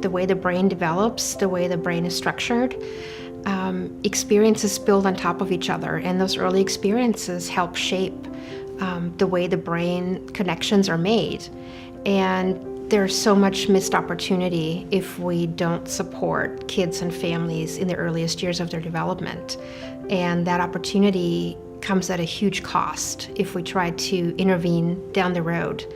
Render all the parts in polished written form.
the way the brain develops, the way the brain is structured. Experiences build on top of each other, and those early experiences help shape the way the brain connections are made. And there's so much missed opportunity if we don't support kids and families in the earliest years of their development. And that opportunity comes at a huge cost if we try to intervene down the road.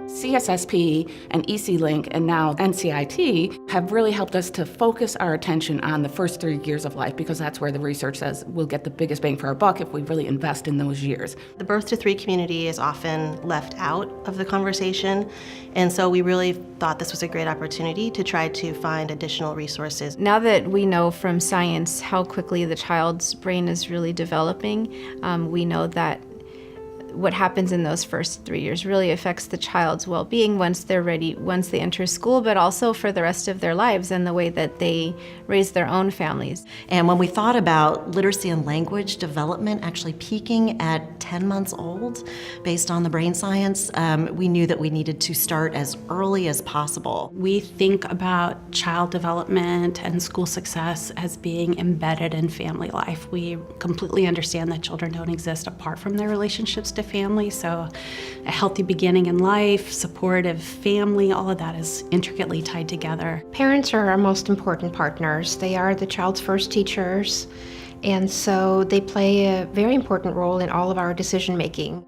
CSSP and EC-LINC and now NCIT have really helped us to focus our attention on the first 3 years of life, because that's where the research says we'll get the biggest bang for our buck if we really invest in those years. The birth to 3 community is often left out of the conversation, and so we really thought this was a great opportunity to try to find additional resources. Now that we know from science how quickly the child's brain is really developing, we know that what happens in those first 3 years really affects the child's well-being once they're ready, once they enter school, but also for the rest of their lives and the way that they raise their own families. And when we thought about literacy and language development actually peaking at 10 months old, based on the brain science, we knew that we needed to start as early as possible. We think about child development and school success as being embedded in family life. We completely understand that children don't exist apart from their relationships to family, so a healthy beginning in life, supportive family, all of that is intricately tied together. Parents are our most important partners. They are the child's first teachers, and so they play a very important role in all of our decision making.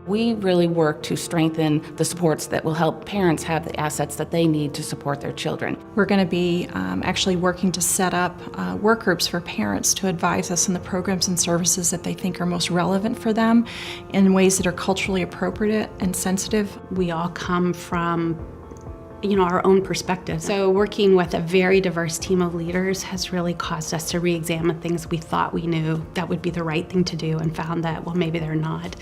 We really work to strengthen the supports that will help parents have the assets that they need to support their children. We're going to be actually working to set up work groups for parents to advise us on the programs and services that they think are most relevant for them in ways that are culturally appropriate and sensitive. We all come from our own perspective. So working with a very diverse team of leaders has really caused us to re-examine things we thought we knew that would be the right thing to do, and found that, well, maybe they're not.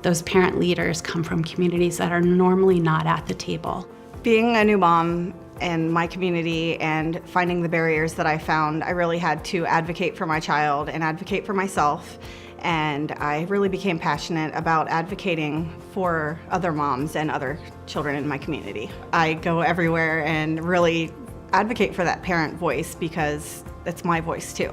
Those parent leaders come from communities that are normally not at the table. Being a new mom in my community and finding the barriers that I found, I really had to advocate for my child and advocate for myself. And I really became passionate about advocating for other moms and other children in my community. I go everywhere and really advocate for that parent voice, because it's my voice too.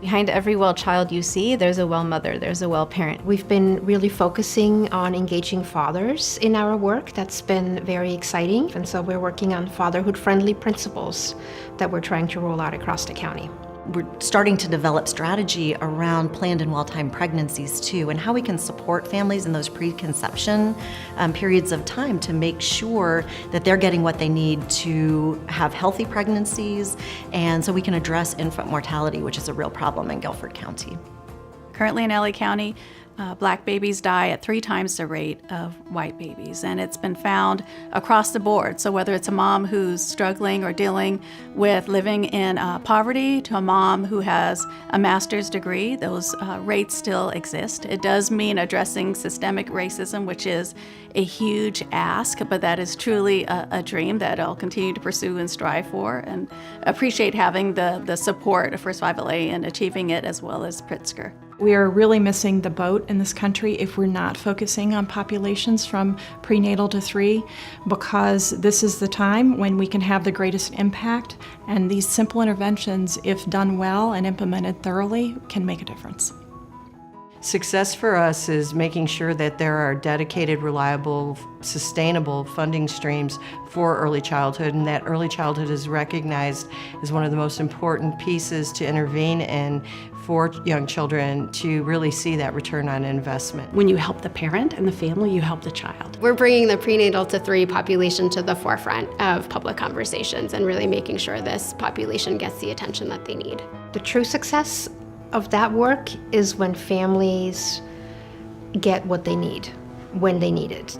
Behind every well child you see, there's a well mother, there's a well parent. We've been really focusing on engaging fathers in our work. That's been very exciting. And so we're working on fatherhood-friendly principles that we're trying to roll out across the county. We're starting to develop strategy around planned and well-timed pregnancies too, and how we can support families in those preconception periods of time to make sure that they're getting what they need to have healthy pregnancies, and so we can address infant mortality, which is a real problem in Guilford County. Currently in LA County, Black babies die at 3 times the rate of white babies, and it's been found across the board. So whether it's a mom who's struggling or dealing with living in poverty, to a mom who has a master's degree, those rates still exist. It does mean addressing systemic racism, which is a huge ask, but that is truly a dream that I'll continue to pursue and strive for, and appreciate having the support of First 5LA in achieving it, as well as Pritzker. We are really missing the boat in this country if we're not focusing on populations from prenatal to 3, because this is the time when we can have the greatest impact, and these simple interventions, if done well and implemented thoroughly, can make a difference. Success for us is making sure that there are dedicated, reliable, sustainable funding streams for early childhood, and that early childhood is recognized as one of the most important pieces to intervene in for young children to really see that return on investment. When you help the parent and the family, you help the child. We're bringing the prenatal to 3 population to the forefront of public conversations and really making sure this population gets the attention that they need. The true success of that work is when families get what they need, when they need it.